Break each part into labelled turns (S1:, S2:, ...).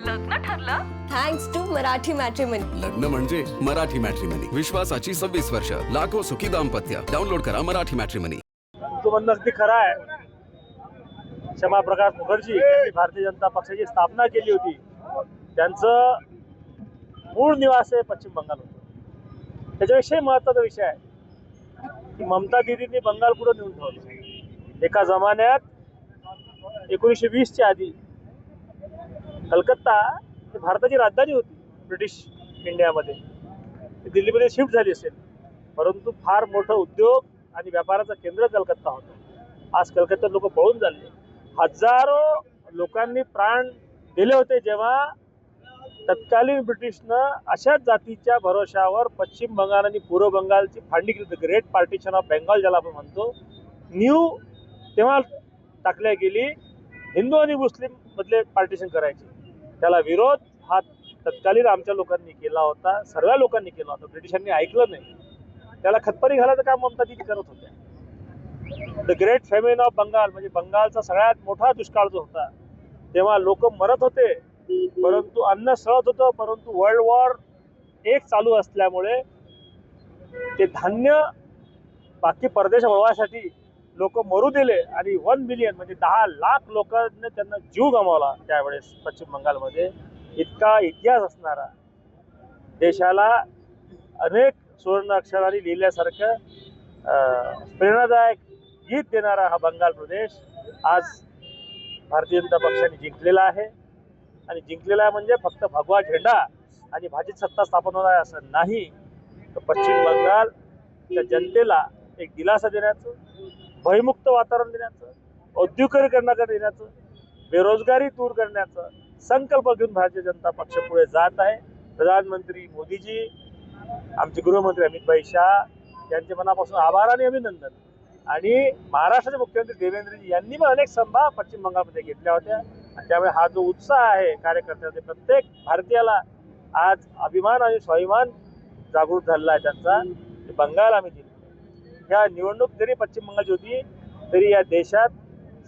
S1: लग्न ठरलं thanks to Marathi matrimony.
S2: लग्न म्हणजे मराठी मॅट्रिमनी. विश्वासाची 26 वर्ष. लाखो सुखी दाम्पत्य. डाउनलोड करा मराठी मॅट्रिमनी.
S3: तो म्हणणं अगदी खरं आहे. क्षमाप्रकाश मुखर्जी यांनी भारतीय जनता पक्षाची स्थापना केली होती. त्यांचं मूळ निवास हे पश्चिम बंगाल होतं. त्याच्याविषयी महत्त्वाचा विषय आहे की ममता दिदींनी बंगाल पुढे नेऊन ठेवलं. एका जमान्यात 1920च्या आधी कलकत्ता ही भारताची राजधानी होती ब्रिटिश इंडियामध्ये. दिल्लीमध्ये शिफ्ट झाली असेल, परंतु फार मोठं उद्योग आणि व्यापाराचं केंद्र कलकत्ता होतं. आज कलकत्त्यात लोक पळून झाले. हजारो लोकांनी प्राण दिले होते जेव्हा तत्कालीन ब्रिटिशनं अशाच जातीच्या भरोशावर पश्चिम बंगाल आणि पूर्व बंगालची फाळणी केली. ग्रेट पार्टिशन ऑफ बेंगॉल ज्याला आपण म्हणतो, तेव्हा टाकल्या गेली. हिंदू आणि मुस्लिम मधले पार्टिशन करायचे. त्याला विरोध हा तत्कालीन आमच्या लोकांनी केला होता, सर्व लोकांनी केला होता. ब्रिटिशांनी ऐकलं नाही. त्याला खतपाणी घालायचं काम ममता दिदी करत होत्या. The great famine of Bengal म्हणजे बंगालचा सगळ्यात मोठा दुष्काळ जो होता, तेव्हा लोक मरत होते, परंतु अन्न सळत होतं. परंतु वर्ल्ड वॉर एक चालू असल्यामुळे ते धान्य बाकी परदेश वळवायसाठी लोक मरू दिले आणि 1 मिलियन म्हणजे 10 लाख लोकांनी त्यांना जीव गमावला त्यावेळेस पश्चिम बंगालमध्ये. इतका इतिहास असणारा, देशाला अनेक सुवर्ण अक्षरांनी लिहिल्यासारखं प्रेरणादायक गीत देणारा हा बंगाल प्रदेश आज भारतीय जनता पक्षाने जिंकलेला आहे. आणि जिंकलेला आहे म्हणजे फक्त भगवा झेंडा आणि भाजप सत्ता स्थापन होणार आहे असं नाही, तर पश्चिम बंगालच्या जनतेला एक दिलासा देण्याचं, भयमुक्त वातावरण देण्याचं, औद्योगिकीकरणाकडे देण्याचं, बेरोजगारी दूर करण्याचा संकल्प घेऊन भारतीय जनता पक्ष पुढे जात आहे. प्रधानमंत्री मोदीजी, आमचे गृहमंत्री अमित भाई शाह यांचे मनापासून आभार आणि अभिनंदन. आणि महाराष्ट्राचे मुख्यमंत्री देवेंद्रजी यांनी पण अनेक सभा पश्चिम बंगालमध्ये घेतल्या होत्या. आणि त्यामुळे हा जो उत्साह आहे कार्यकर्त्यांचा, प्रत्येक भारतीयाला आज अभिमान आणि स्वाभिमान जागृत झालेला आहे त्यांचा. बंगाल आम्ही जिंकलो. ह्या निवडणूक जरी पश्चिम बंगालची होती तरी या देशात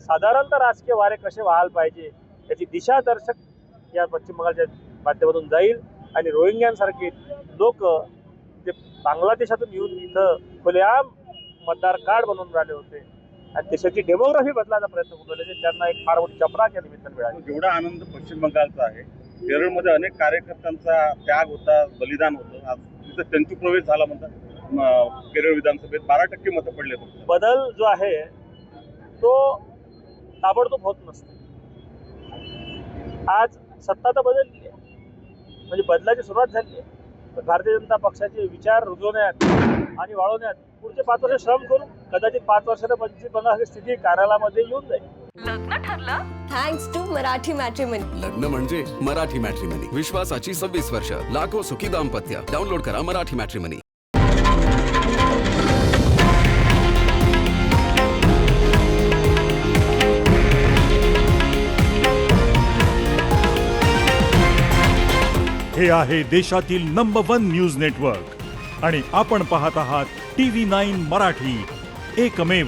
S3: साधारणतः राजकीय वारे कसे व्हायला पाहिजे याची दिशादर्शक या पश्चिम बंगालच्या माध्यमातून जाईल. आणि रोहिंग्यांसारखे लोक जे बांगलादेशातून येऊन इथं खुलेआम मतदार कार्ड बनवून राहिले होते आणि देशाची डेमोग्राफी बदलायचा प्रयत्न करू राहिले, त्यांना एक फार मोठी चपराक या निमित्तानं मिळाली.
S4: जेवढा आनंद पश्चिम बंगालचा आहे, केरळमध्ये अनेक कार्यकर्त्यांचा त्याग होता, बलिदान होतं. आज तिथं तंतू प्रवेश झाला म्हणतात. केरळ विधानसभेत 12% मतं पडले.
S3: बदल जो आहे तो ताबडतोब होत नसतो. आज सत्ता तर बदलली आहे, म्हणजे बदलाची सुरुवात झाली आहे. भारतीय जनता पक्षाचे विचार रुजवण्यात आणि वाढवण्यात पुढचे 5 वर्ष श्रम करू. कदाचित 5 वर्षात पश्चिम बंगालची स्थिती कार्यालयामध्ये येऊन जाईल.
S1: लग्न ठरलं थँक्स टू मराठी मॅट्रिमनी.
S2: लग्न म्हणजे मराठी मॅट्रिमनी. विश्वासाची 26 वर्ष. लाखो सुखी दाम्पत्य. डाउनलोड करा मराठी मॅट्रिमनी.
S5: हे आहे देशातील नंबर 1 न्यूज नेटवर्क आणि आपण पाहत आहात TV9 मराठी, एकमेव.